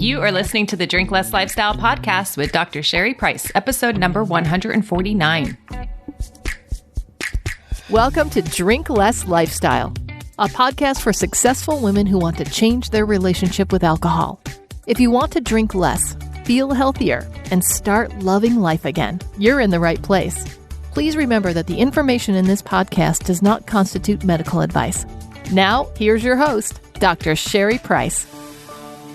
You are listening to the Drink Less Lifestyle podcast with Dr. Sherry Price, episode number 149. Welcome to Drink Less Lifestyle, a podcast for successful women who want to change their relationship with alcohol. If you want to drink less, feel healthier, and start loving life again, you're in the right place. Please remember that the information in this podcast does not constitute medical advice. Now, here's your host, Dr. Sherry Price.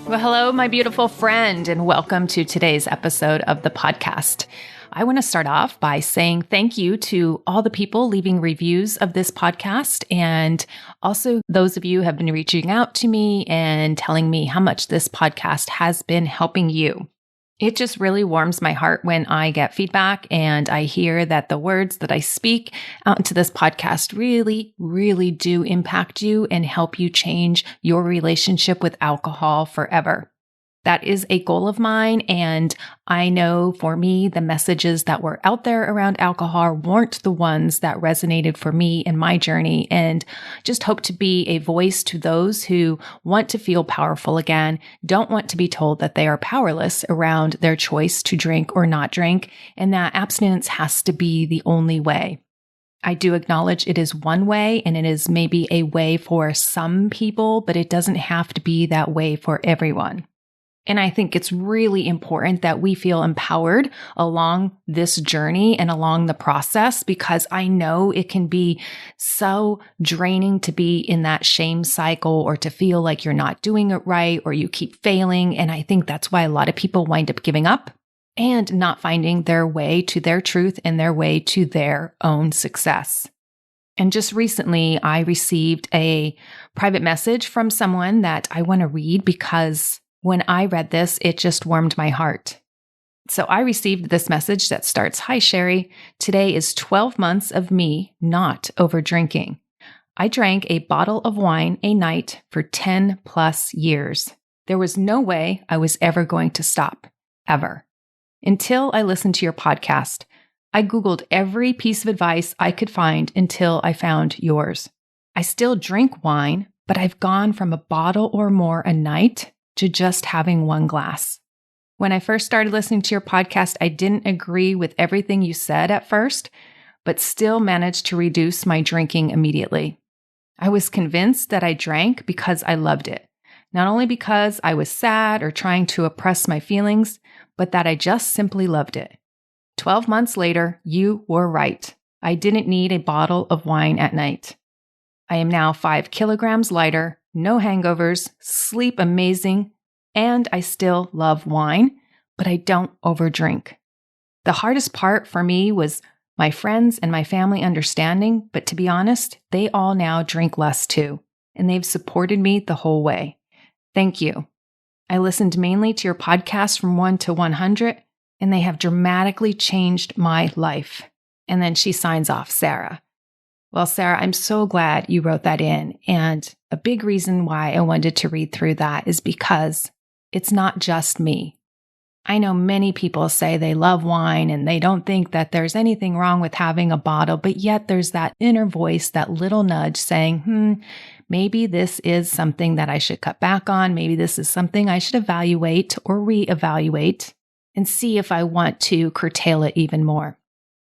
Well, hello, my beautiful friend, and welcome to today's episode of the podcast. I want to start off by saying thank you to all the people leaving reviews of this podcast, and also those of you who have been reaching out to me and telling me how much this podcast has been helping you. It just really warms my heart when I get feedback and I hear that the words that I speak out into this podcast really, really do impact you and help you change your relationship with alcohol forever. That is a goal of mine, and I know for me, the messages that were out there around alcohol weren't the ones that resonated for me in my journey, and just hope to be a voice to those who want to feel powerful again, don't want to be told that they are powerless around their choice to drink or not drink, and that abstinence has to be the only way. I do acknowledge it is one way, and it is maybe a way for some people, but it doesn't have to be that way for everyone. And I think it's really important that we feel empowered along this journey and along the process, because I know it can be so draining to be in that shame cycle or to feel like you're not doing it right or you keep failing. And I think that's why a lot of people wind up giving up and not finding their way to their truth and their way to their own success. And just recently, I received a private message from someone that I want to read because when I read this, it just warmed my heart. So I received this message that starts, "Hi, Sherry. Today is 12 months of me not over drinking. I drank a bottle of wine a night for 10 plus years. There was no way I was ever going to stop, ever. Until I listened to your podcast. I Googled every piece of advice I could find until I found yours. I still drink wine, but I've gone from a bottle or more a night to just having one glass. When I first started listening to your podcast, I didn't agree with everything you said at first, but still managed to reduce my drinking immediately. I was convinced that I drank because I loved it, not only because I was sad or trying to oppress my feelings, but that I just simply loved it. 12 months later, you were right. I didn't need a bottle of wine at night. I am now 5 kilograms lighter, no hangovers, sleep amazing, and I still love wine, but I don't overdrink. The hardest part for me was my friends and my family understanding, but to be honest, they all now drink less too, and they've supported me the whole way. Thank you. I listened mainly to your podcast from 1 to 100, and they have dramatically changed my life." And then she signs off, Sarah. Well, Sarah, I'm so glad you wrote that in. And a big reason why I wanted to read through that is because it's not just me. I know many people say they love wine and they don't think that there's anything wrong with having a bottle, but yet there's that inner voice, that little nudge saying, maybe this is something that I should cut back on. Maybe this is something I should evaluate or reevaluate and see if I want to curtail it even more.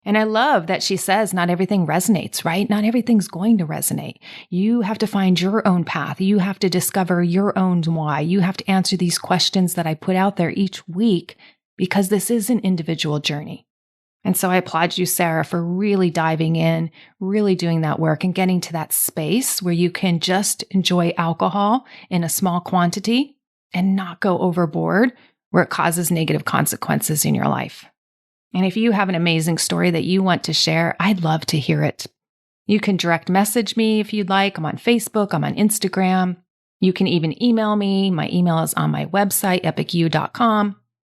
And I love that she says not everything resonates, right? Not everything's going to resonate. You have to find your own path. You have to discover your own why. You have to answer these questions that I put out there each week because this is an individual journey. And so I applaud you, Sarah, for really diving in, really doing that work and getting to that space where you can just enjoy alcohol in a small quantity and not go overboard where it causes negative consequences in your life. And if you have an amazing story that you want to share, I'd love to hear it. You can direct message me if you'd like. I'm on Facebook. I'm on Instagram. You can even email me. My email is on my website, epicu.com.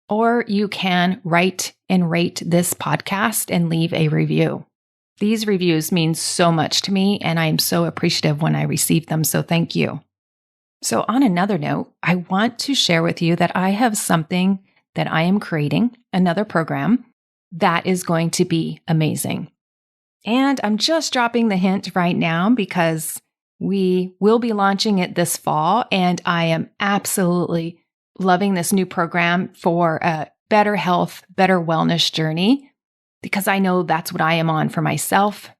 Or you can write and rate this podcast and leave a review. These reviews mean so much to me, and I am so appreciative when I receive them, so thank you. So on another note, I want to share with you that I have something that I am creating, another program, that is going to be amazing. And I'm just dropping the hint right now because we will be launching it this fall, and I am absolutely loving this new program for a better health, better wellness journey, because I know that's what I am on for myself.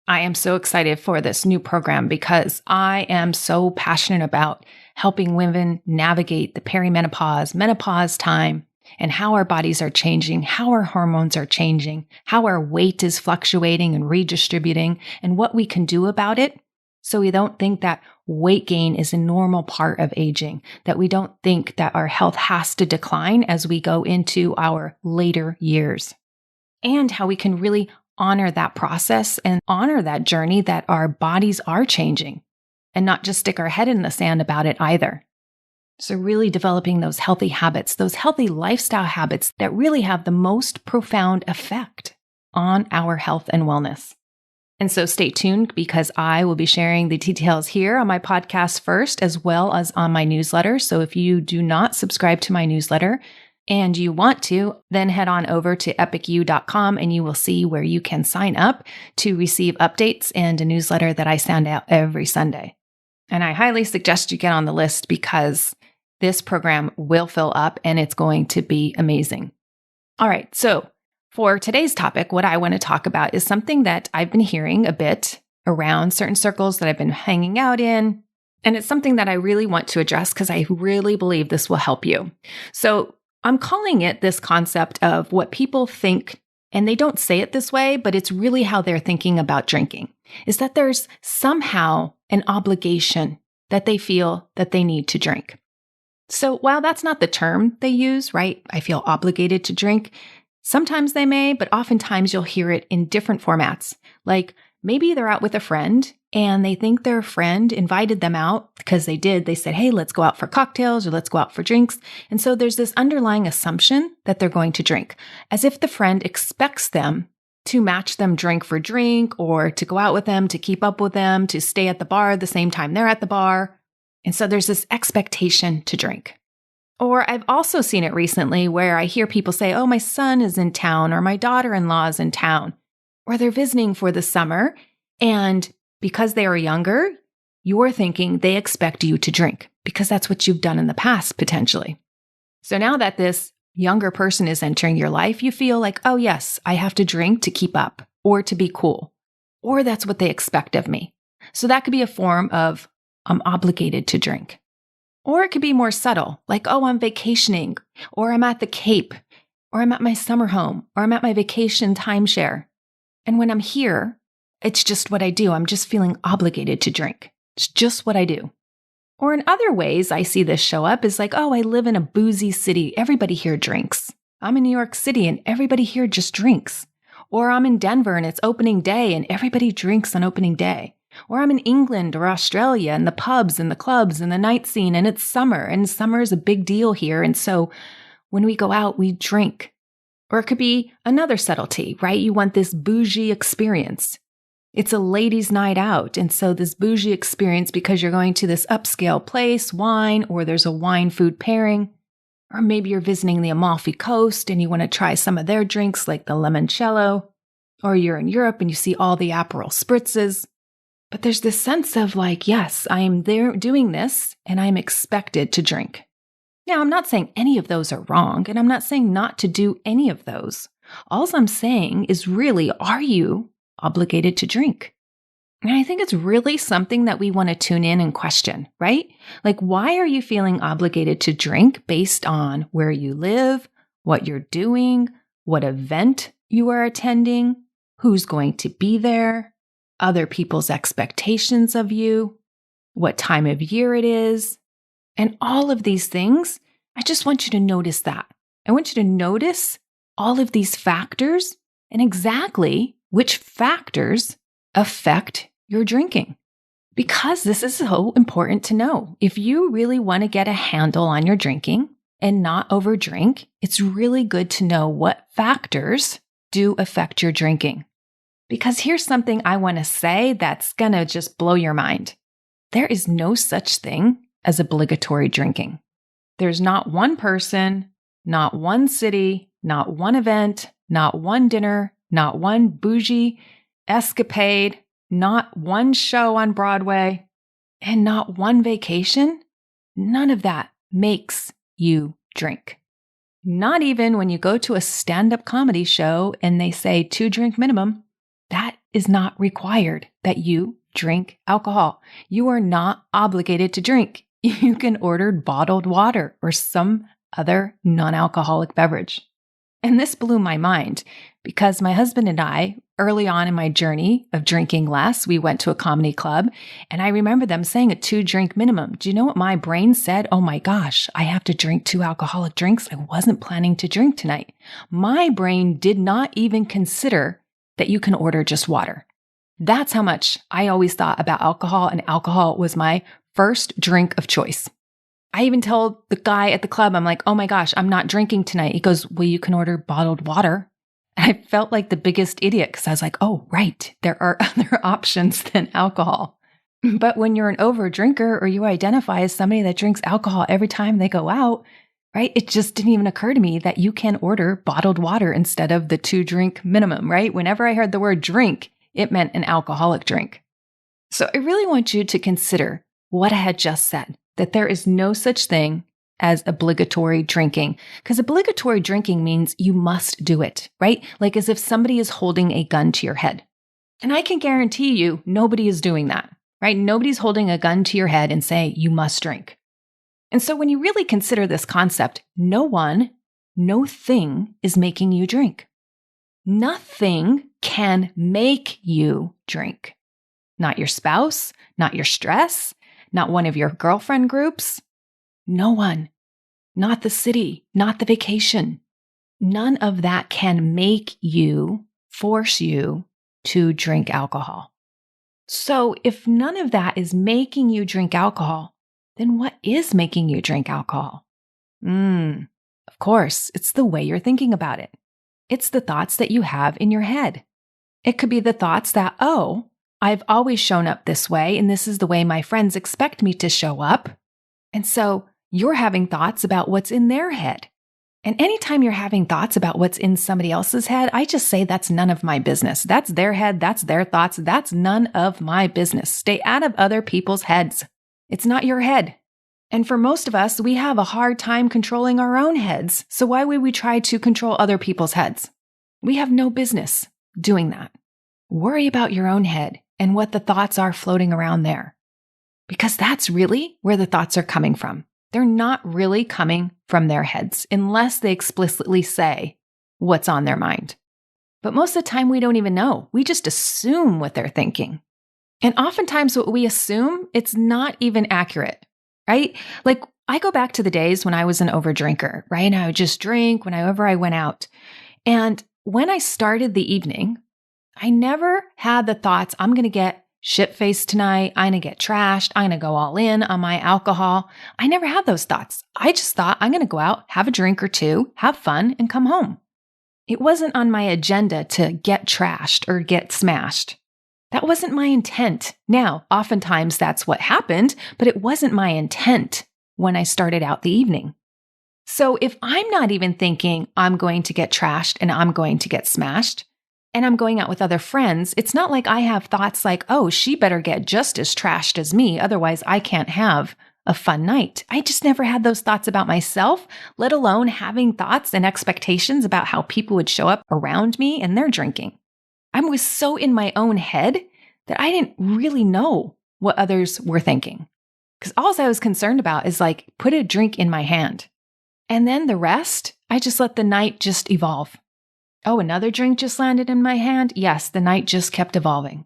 I am so excited for this new program because I am so passionate about helping women navigate the perimenopause, menopause time, and how our bodies are changing, how our hormones are changing, how our weight is fluctuating and redistributing, and what we can do about it so we don't think that weight gain is a normal part of aging, that we don't think that our health has to decline as we go into our later years, and how we can really honor that process and honor that journey that our bodies are changing and not just stick our head in the sand about it either. So really developing those healthy habits, those healthy lifestyle habits that really have the most profound effect on our health and wellness. And so stay tuned because I will be sharing the details here on my podcast first, as well as on my newsletter. So if you do not subscribe to my newsletter and you want to, then head on over to epicu.com and you will see where you can sign up to receive updates and a newsletter that I send out every Sunday. And I highly suggest you get on the list because this program will fill up and it's going to be amazing. All right, so for today's topic, what I want to talk about is something that I've been hearing a bit around certain circles that I've been hanging out in. And it's something that I really want to address because I really believe this will help you. So I'm calling it this concept of what people think, and they don't say it this way, but it's really how they're thinking about drinking, is that there's somehow an obligation that they feel that they need to drink. So while that's not the term they use, right? I feel obligated to drink. Sometimes they may, but oftentimes you'll hear it in different formats. Like maybe they're out with a friend and they think their friend invited them out because they did. They said, hey, let's go out for cocktails or let's go out for drinks. And so there's this underlying assumption that they're going to drink, as if the friend expects them to match them drink for drink or to go out with them, to keep up with them, to stay at the bar the same time they're at the bar. And so there's this expectation to drink. Or I've also seen it recently where I hear people say, oh, my son is in town or my daughter-in-law is in town, or they're visiting for the summer. And because they are younger, you're thinking they expect you to drink because that's what you've done in the past, potentially. So now that this younger person is entering your life, you feel like, oh, yes, I have to drink to keep up or to be cool, or that's what they expect of me. So that could be a form of I'm obligated to drink. Or it could be more subtle, like, oh, I'm vacationing, or I'm at the Cape, or I'm at my summer home, or I'm at my vacation timeshare. And when I'm here, it's just what I do. I'm just feeling obligated to drink. It's just what I do. Or in other ways, I see this show up is like, oh, I live in a boozy city. Everybody here drinks. I'm in New York City and everybody here just drinks. Or I'm in Denver and it's opening day and everybody drinks on opening day. Or I'm in England or Australia and the pubs and the clubs and the night scene and it's summer and summer is a big deal here. And so when we go out, we drink. Or it could be another subtlety, right? You want this bougie experience. It's a ladies' night out. And so this bougie experience because you're going to this upscale place, wine, or there's a wine food pairing. Or maybe you're visiting the Amalfi Coast and you want to try some of their drinks like the limoncello. Or you're in Europe and you see all the Aperol spritzes. But there's this sense of like, yes, I am there doing this and I'm expected to drink. Now, I'm not saying any of those are wrong, and I'm not saying not to do any of those. All I'm saying is really, are you obligated to drink? And I think it's really something that we want to tune in and question, right? Like, why are you feeling obligated to drink based on where you live, what you're doing, what event you are attending, who's going to be there, other people's expectations of you, what time of year it is, and all of these things? I just want you to notice that. I want you to notice all of these factors and exactly which factors affect your drinking. Because this is so important to know. If you really want to get a handle on your drinking and not overdrink, it's really good to know what factors do affect your drinking. Because here's something I want to say that's going to just blow your mind. There is no such thing as obligatory drinking. There's not one person, not one city, not one event, not one dinner, not one bougie escapade, not one show on Broadway, and not one vacation. None of that makes you drink. Not even when you go to a stand-up comedy show and they say 2-drink minimum. That is not required that you drink alcohol. You are not obligated to drink. You can order bottled water or some other non-alcoholic beverage. And this blew my mind because my husband and I, early on in my journey of drinking less, we went to a comedy club and I remember them saying a 2-drink minimum. Do you know what my brain said? Oh my gosh, I have to drink 2 alcoholic drinks. I wasn't planning to drink tonight. My brain did not even consider that you can order just water. That's how much I always thought about alcohol, and alcohol was my first drink of choice. I even told the guy at the club, I'm like, oh my gosh, I'm not drinking tonight. He goes, well, you can order bottled water. And I felt like the biggest idiot because I was like, oh, right, there are other options than alcohol. But when you're an over drinker or you identify as somebody that drinks alcohol every time they go out, right, it just didn't even occur to me that you can order bottled water instead of the 2-drink minimum, right? Whenever I heard the word drink, it meant an alcoholic drink. So I really want you to consider what I had just said, that there is no such thing as obligatory drinking, because obligatory drinking means you must do it, right? Like as if somebody is holding a gun to your head. And I can guarantee you, nobody is doing that, right? Nobody's holding a gun to your head and saying you must drink. And so when you really consider this concept, no thing is making you drink. Nothing can make you drink. Not your spouse, not your stress, not one of your girlfriend groups. No one. Not the city, not the vacation. None of that can make you, force you to drink alcohol. So if none of that is making you drink alcohol, then what is making you drink alcohol? Of course, it's the way you're thinking about it. It's the thoughts that you have in your head. It could be the thoughts that, oh, I've always shown up this way, and this is the way my friends expect me to show up. And so you're having thoughts about what's in their head. And anytime you're having thoughts about what's in somebody else's head, I just say that's none of my business. That's their head. That's their thoughts. That's none of my business. Stay out of other people's heads. It's not your head. And for most of us, we have a hard time controlling our own heads. So why would we try to control other people's heads? We have no business doing that. Worry about your own head and what the thoughts are floating around there. Because that's really where the thoughts are coming from. They're not really coming from their heads unless they explicitly say what's on their mind. But most of the time, we don't even know. We just assume what they're thinking. And oftentimes what we assume, it's not even accurate, right? Like I go back to the days when I was an overdrinker, right? And I would just drink whenever I went out. And when I started the evening, I never had the thoughts, I'm going to get shit-faced tonight. I'm going to get trashed. I'm going to go all in on my alcohol. I never had those thoughts. I just thought I'm going to go out, have a drink or two, have fun, and come home. It wasn't on my agenda to get trashed or get smashed. That wasn't my intent. Now, oftentimes that's what happened, but it wasn't my intent when I started out the evening. So if I'm not even thinking I'm going to get trashed and I'm going to get smashed, and I'm going out with other friends, it's not like I have thoughts like, oh, she better get just as trashed as me, otherwise I can't have a fun night. I just never had those thoughts about myself, let alone having thoughts and expectations about how people would show up around me and their drinking. I was so in my own head that I didn't really know what others were thinking. Because all I was concerned about is like, put a drink in my hand. And then the rest, I just let the night just evolve. Oh, another drink just landed in my hand? Yes, the night just kept evolving.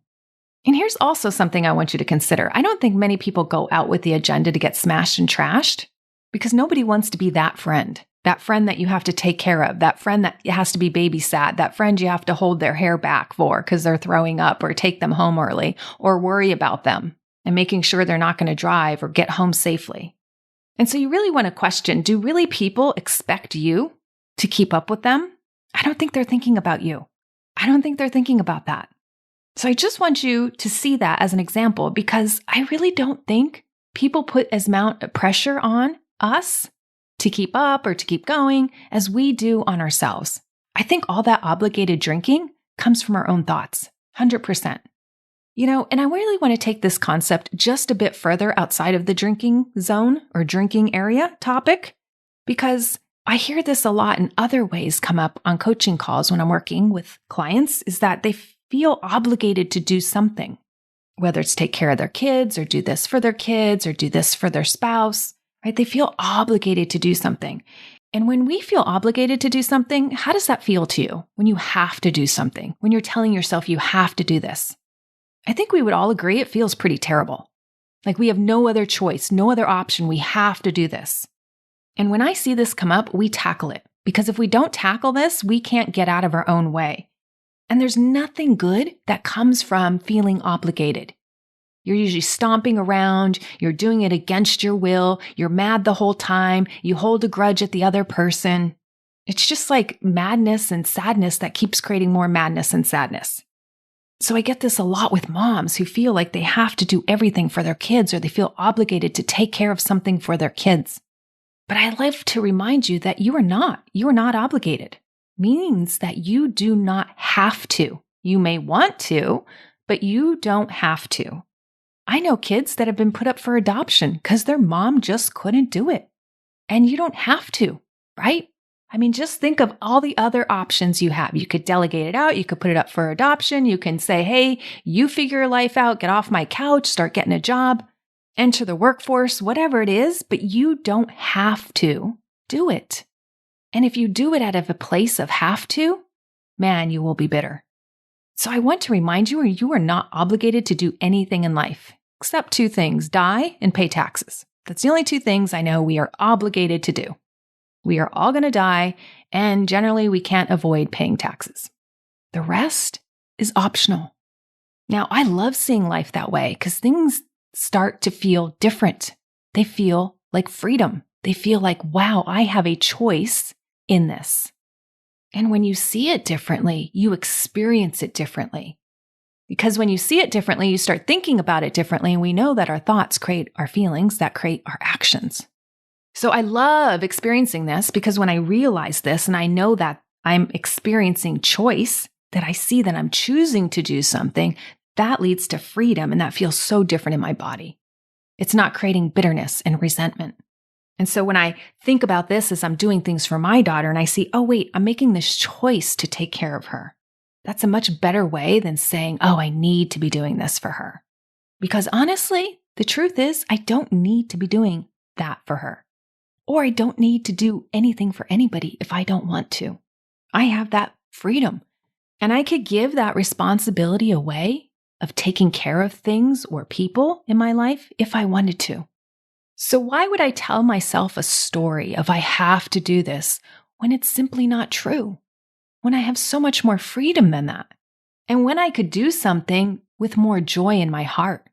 And here's also something I want you to consider. I don't think many people go out with the agenda to get smashed and trashed because nobody wants to be that friend that you have to take care of, that friend that has to be babysat, that friend you have to hold their hair back for because they're throwing up or take them home early or worry about them and making sure they're not going to drive or get home safely. And so you really want to question, do really people expect you to keep up with them? I don't think they're thinking about you. I don't think they're thinking about that. So I just want you to see that as an example because I really don't think people put as amount of pressure on us to keep up or to keep going as we do on ourselves. I think all that obligated drinking comes from our own thoughts, 100%. And I really want to take this concept just a bit further outside of the drinking zone or drinking area topic Because I hear this a lot in other ways come up on coaching calls when I'm working with clients, is that they feel obligated to do something, whether it's take care of their kids or do this for their kids or do this for their spouse, right? They feel obligated to do something. And when we feel obligated to do something, how does that feel to you when you have to do something, when you're telling yourself you have to do this? I think we would all agree it feels pretty terrible. Like we have no other choice, no other option. We have to do this. And when I see this come up, we tackle it. Because if we don't tackle this, we can't get out of our own way. And there's nothing good that comes from feeling obligated. You're usually stomping around, you're doing it against your will, you're mad the whole time, you hold a grudge at the other person. It's just like madness and sadness that keeps creating more madness and sadness. So I get this a lot with moms who feel like they have to do everything for their kids or they feel obligated to take care of something for their kids. But I love to remind you that you are not obligated. Means that you do not have to. You may want to, but you don't have to. I know kids that have been put up for adoption because their mom just couldn't do it. And you don't have to, right? I mean, just think of all the other options you have. You could delegate it out. You could put it up for adoption. You can say, hey, you figure your life out, get off my couch, start getting a job. Enter the workforce, whatever it is, but you don't have to do it. And if you do it out of a place of have to, man, you will be bitter. So I want to remind you are not obligated to do anything in life, except two things, die and pay taxes. That's the only two things I know we are obligated to do. We are all going to die, and generally we can't avoid paying taxes. The rest is optional. Now, I love seeing life that way because things start to feel different. They feel like freedom. They feel like, wow, I have a choice in this. And when you see it differently, you experience it differently. Because when you see it differently, you start thinking about it differently. And we know that our thoughts create our feelings that create our actions. So I love experiencing this because when I realize this and I know that I'm experiencing choice, that I see that I'm choosing to do something, that leads to freedom, and that feels so different in my body. It's not creating bitterness and resentment. And so when I think about this as I'm doing things for my daughter and I see, oh, wait, I'm making this choice to take care of her. That's a much better way than saying, oh, I need to be doing this for her. Because honestly, the truth is I don't need to be doing that for her. Or I don't need to do anything for anybody if I don't want to. I have that freedom. And I could give that responsibility away of taking care of things or people in my life if I wanted to. So why would I tell myself a story of I have to do this when it's simply not true? When I have so much more freedom than that? And when I could do something with more joy in my heart?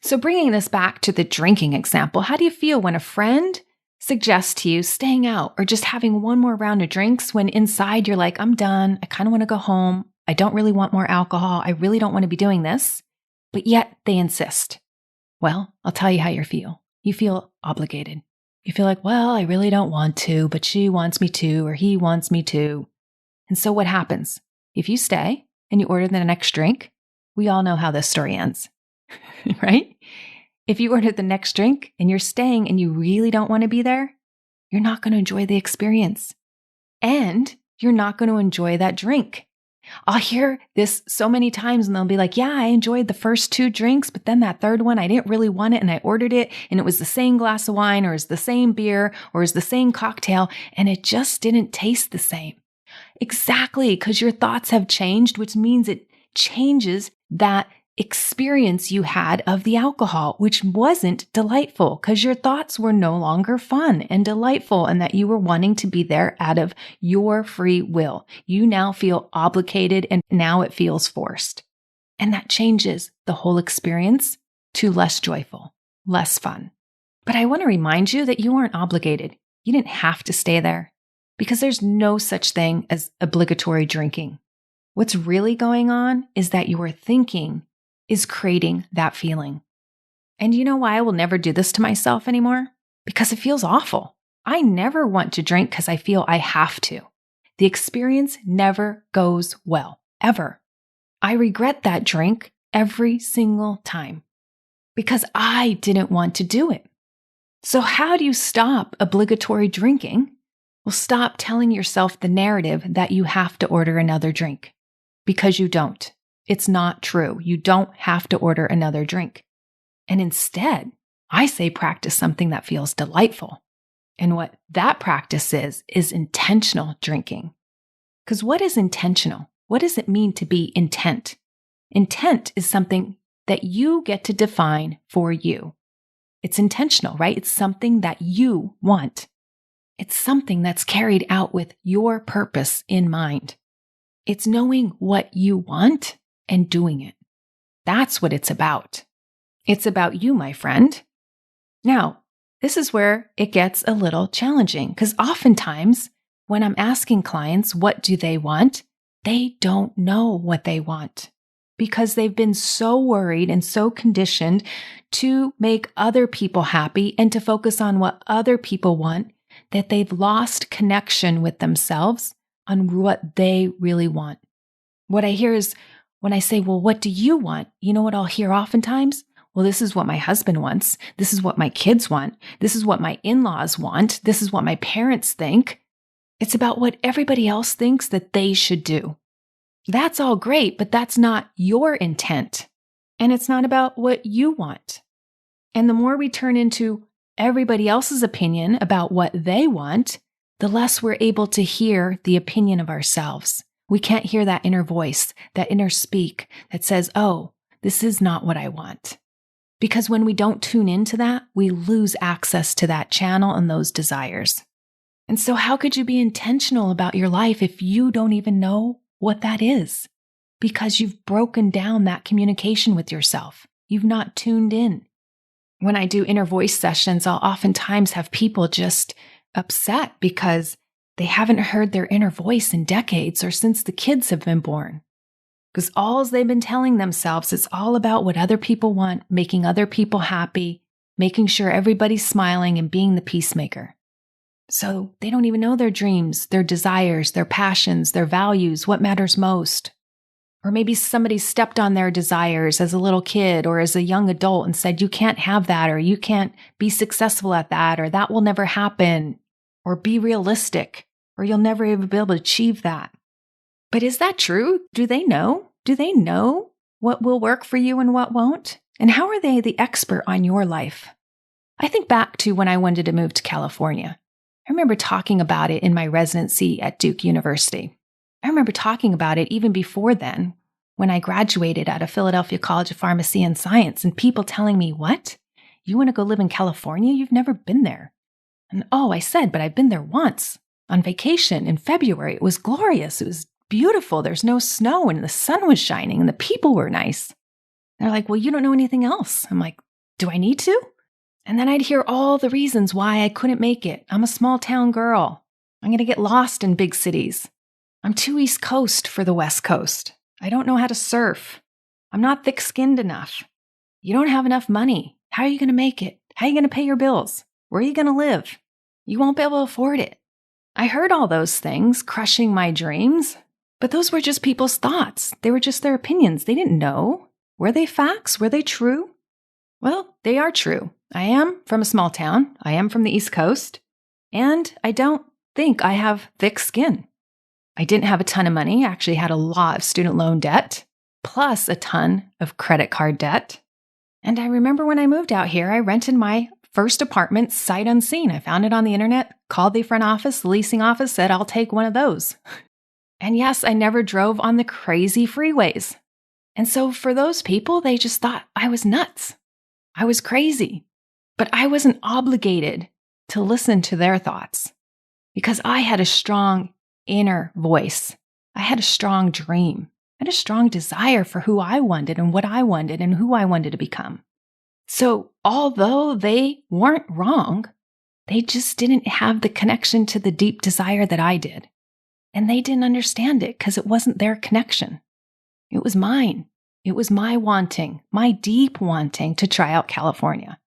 So bringing this back to the drinking example, how do you feel when a friend suggests to you staying out or just having one more round of drinks when inside you're like, I'm done, I kind of want to go home, I don't really want more alcohol, I really don't want to be doing this, but yet they insist? Well, I'll tell you how you feel. You feel obligated. You feel like, well, I really don't want to, but she wants me to, or he wants me to. And so what happens? If you stay and you order the next drink, we all know how this story ends, right? If you order the next drink and you're staying and you really don't want to be there, you're not going to enjoy the experience. And you're not going to enjoy that drink. I'll hear this so many times and they'll be like, yeah, I enjoyed the first two drinks, but then that third one, I didn't really want it and I ordered it and it was the same glass of wine or it's the same beer or it's the same cocktail and it just didn't taste the same. Exactly, because your thoughts have changed, which means it changes that experience you had of the alcohol, which wasn't delightful because your thoughts were no longer fun and delightful and that you were wanting to be there out of your free will. You now feel obligated and now it feels forced. And that changes the whole experience to less joyful, less fun. But I want to remind you that you aren't obligated. You didn't have to stay there because there's no such thing as obligatory drinking. What's really going on is that your thinking is creating that feeling. And you know why I will never do this to myself anymore? Because it feels awful. I never want to drink because I feel I have to. The experience never goes well, ever. I regret that drink every single time because I didn't want to do it. So how do you stop obligatory drinking? Well, stop telling yourself the narrative that you have to order another drink, because you don't. It's not true. You don't have to order another drink. And instead, I say practice something that feels delightful. And what that practice is intentional drinking. Because what is intentional? What does it mean to be intent? Intent is something that you get to define for you. It's intentional, right? It's something that you want. It's something that's carried out with your purpose in mind. It's knowing what you want and doing it. That's what it's about. It's about you, my friend. Now, this is where it gets a little challenging because oftentimes when I'm asking clients what do they want, they don't know what they want because they've been so worried and so conditioned to make other people happy and to focus on what other people want that they've lost connection with themselves on what they really want. What I hear is when I say, well, what do you want? You know what I'll hear oftentimes? Well, this is what my husband wants. This is what my kids want. This is what my in-laws want. This is what my parents think. It's about what everybody else thinks that they should do. That's all great, but that's not your intent. And it's not about what you want. And the more we turn into everybody else's opinion about what they want, the less we're able to hear the opinion of ourselves. We can't hear that inner voice, that inner speak that says, oh, this is not what I want. Because when we don't tune into that, we lose access to that channel and those desires. And so how could you be intentional about your life if you don't even know what that is? Because you've broken down that communication with yourself. You've not tuned in. When I do inner voice sessions, I'll oftentimes have people just upset because they haven't heard their inner voice in decades or since the kids have been born. Because all they've been telling themselves is all about what other people want, making other people happy, making sure everybody's smiling and being the peacemaker. So they don't even know their dreams, their desires, their passions, their values, what matters most. Or maybe somebody stepped on their desires as a little kid or as a young adult and said, you can't have that, or you can't be successful at that, or that will never happen, or be realistic, or you'll never even be able to achieve that. But is that true? Do they know? Do they know what will work for you and what won't? And how are they the expert on your life? I think back to when I wanted to move to California. I remember talking about it in my residency at Duke University. I remember talking about it even before then, when I graduated at a Philadelphia College of Pharmacy and Science, and people telling me, what? You want to go live in California? You've never been there. And I said, but I've been there once on vacation in February. It was glorious. It was beautiful. There's no snow and the sun was shining and the people were nice. They're like, well, you don't know anything else. I'm like, do I need to? And then I'd hear all the reasons why I couldn't make it. I'm a small town girl. I'm going to get lost in big cities. I'm too East Coast for the West Coast. I don't know how to surf. I'm not thick-skinned enough. You don't have enough money. How are you going to make it? How are you going to pay your bills? Where are you going to live? You won't be able to afford it. I heard all those things, crushing my dreams, but those were just people's thoughts. They were just their opinions. They didn't know. Were they facts? Were they true? Well, they are true. I am from a small town. I am from the East Coast. And I don't think I have thick skin. I didn't have a ton of money. I actually had a lot of student loan debt, plus a ton of credit card debt. And I remember when I moved out here, I rented my first apartment sight unseen. I found it on the internet, called the front office, the leasing office, said, I'll take one of those. And yes, I never drove on the crazy freeways. And so for those people, they just thought I was nuts. I was crazy. But I wasn't obligated to listen to their thoughts because I had a strong inner voice. I had a strong dream. I had a strong desire for who I wanted and what I wanted and who I wanted to become. So although they weren't wrong, they just didn't have the connection to the deep desire that I did. And they didn't understand it because it wasn't their connection. It was mine. It was my wanting, my deep wanting to try out California.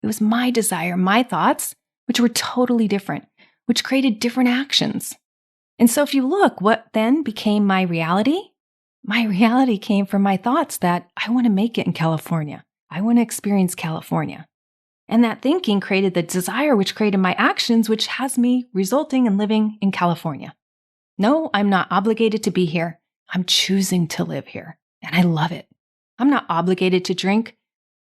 It was my desire, my thoughts, which were totally different, which created different actions. And so if you look, what then became my reality? My reality came from my thoughts that I want to make it in California. I want to experience California. And that thinking created the desire, which created my actions, which has me resulting in living in California. No, I'm not obligated to be here. I'm choosing to live here, and I love it. I'm not obligated to drink,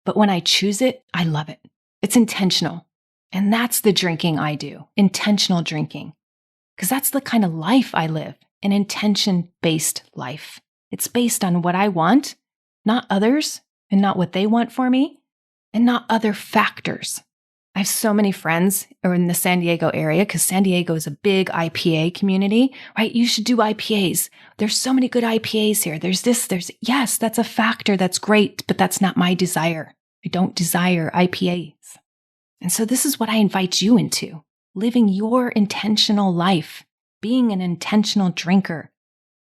but when I choose it, I love it. It's intentional. And that's the drinking I do, intentional drinking. Because that's the kind of life I live, an intention-based life. It's based on what I want, not others, and not what they want for me, and not other factors. I have so many friends who are in the San Diego area because San Diego is a big IPA community, right? You should do IPAs. There's so many good IPAs here. Yes, that's a factor. That's great, but that's not my desire. I don't desire IPAs. And so this is what I invite you into, living your intentional life, being an intentional drinker,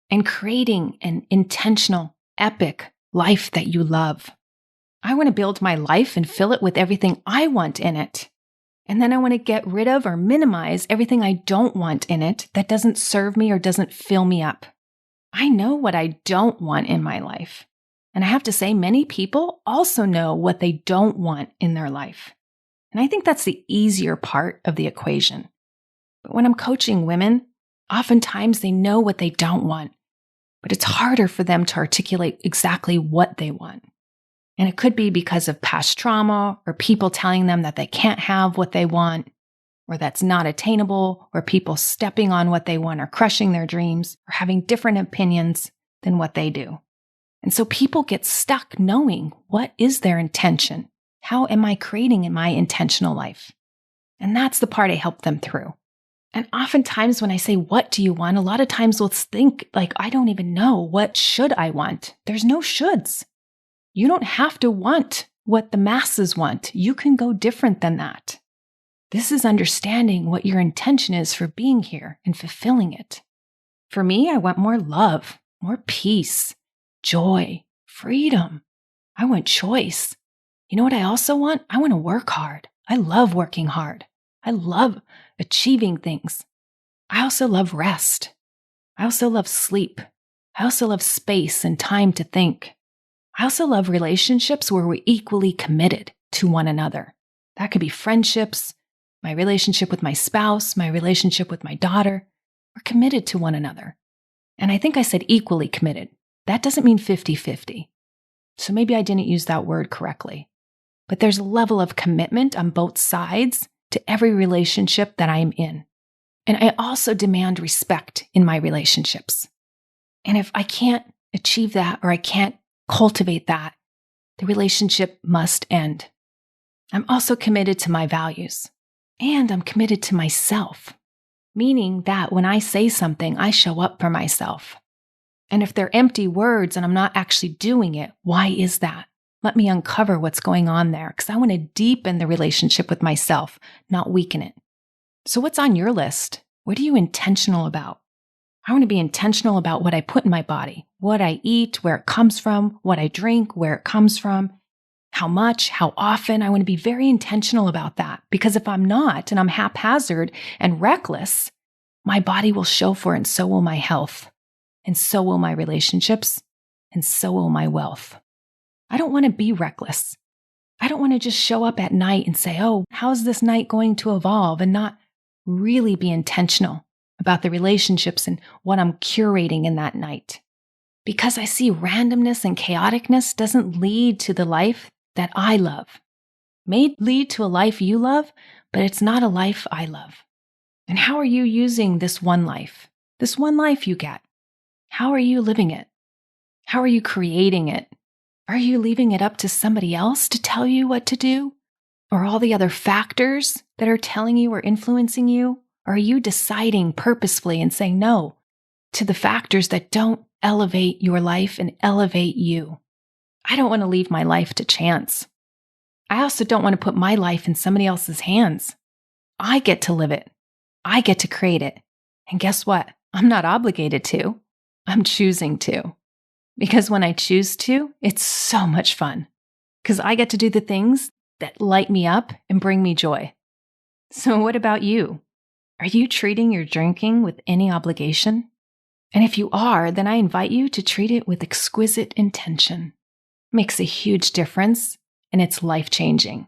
and creating an intentional, epic life that you love. I want to build my life and fill it with everything I want in it. And then I want to get rid of or minimize everything I don't want in it that doesn't serve me or doesn't fill me up. I know what I don't want in my life. And I have to say, many people also know what they don't want in their life. And I think that's the easier part of the equation. But when I'm coaching women, oftentimes they know what they don't want, but it's harder for them to articulate exactly what they want. And it could be because of past trauma or people telling them that they can't have what they want, or that's not attainable, or people stepping on what they want or crushing their dreams or having different opinions than what they do. And so people get stuck knowing what is their intention. How am I creating in my intentional life? And that's the part I help them through. And oftentimes when I say, what do you want? A lot of times we'll think like, I don't even know. What should I want? There's no shoulds. You don't have to want what the masses want. You can go different than that. This is understanding what your intention is for being here and fulfilling it. For me, I want more love, more peace, joy, freedom. I want choice. You know what I also want? I want to work hard. I love working hard. I love achieving things. I also love rest. I also love sleep. I also love space and time to think. I also love relationships where we're equally committed to one another. That could be friendships, my relationship with my spouse, my relationship with my daughter. We're committed to one another. And I think I said equally committed. That doesn't mean 50-50. So maybe I didn't use that word correctly. But there's a level of commitment on both sides to every relationship that I'm in. And I also demand respect in my relationships. And if I can't achieve that or I can't cultivate that, the relationship must end. I'm also committed to my values, and I'm committed to myself, meaning that when I say something, I show up for myself. And if they're empty words and I'm not actually doing it, why is that? Let me uncover what's going on there, because I want to deepen the relationship with myself, not weaken it. So what's on your list? What are you intentional about? I want to be intentional about what I put in my body, what I eat, where it comes from, what I drink, where it comes from, how much, how often. I want to be very intentional about that, because if I'm not and I'm haphazard and reckless, my body will show for it, and so will my health, and so will my relationships, and so will my wealth. I don't want to be reckless. I don't want to just show up at night and say, oh, how's this night going to evolve, and not really be intentional about the relationships and what I'm curating in that night. Because I see randomness and chaoticness doesn't lead to the life that I love. May lead to a life you love, but it's not a life I love. And how are you using this one life? This one life you get. How are you living it? How are you creating it? Are you leaving it up to somebody else to tell you what to do? Or all the other factors that are telling you or influencing you? Or are you deciding purposefully and saying no to the factors that don't elevate your life and elevate you? I don't want to leave my life to chance. I also don't want to put my life in somebody else's hands. I get to live it. I get to create it. And guess what? I'm not obligated to. I'm choosing to. Because when I choose to, it's so much fun. Because I get to do the things that light me up and bring me joy. So what about you? Are you treating your drinking with any obligation? And if you are, then I invite you to treat it with exquisite intention. It makes a huge difference, and it's life-changing.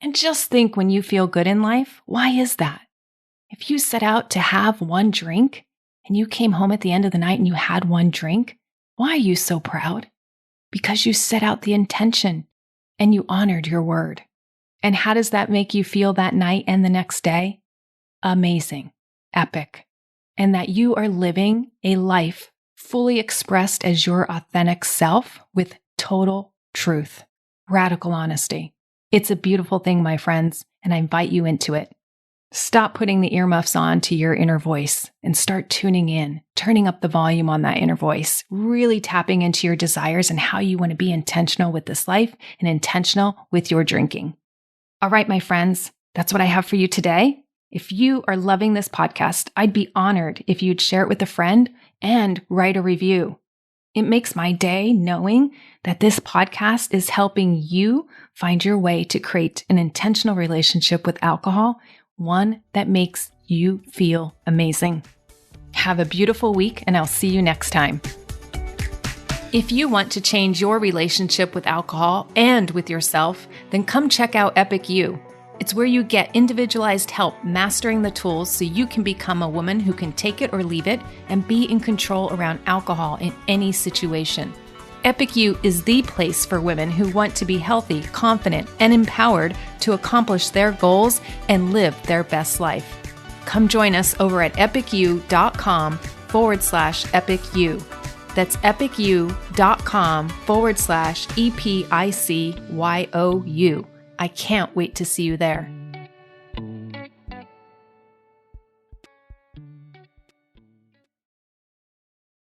And just think, when you feel good in life, why is that? If you set out to have one drink and you came home at the end of the night and you had one drink, why are you so proud? Because you set out the intention and you honored your word. And how does that make you feel that night and the next day? Amazing, epic, and that you are living a life fully expressed as your authentic self with total truth, radical honesty. It's a beautiful thing, my friends, and I invite you into it. Stop putting the earmuffs on to your inner voice and start tuning in, turning up the volume on that inner voice, really tapping into your desires and how you want to be intentional with this life and intentional with your drinking. All right, my friends, that's what I have for you today. If you are loving this podcast, I'd be honored if you'd share it with a friend and write a review. It makes my day knowing that this podcast is helping you find your way to create an intentional relationship with alcohol, one that makes you feel amazing. Have a beautiful week, and I'll see you next time. If you want to change your relationship with alcohol and with yourself, then come check out Epic You. It's where you get individualized help mastering the tools so you can become a woman who can take it or leave it and be in control around alcohol in any situation. Epic You is the place for women who want to be healthy, confident, and empowered to accomplish their goals and live their best life. Come join us over at epicu.com/epicu. That's epicu.com/EPICYOU. I can't wait to see you there.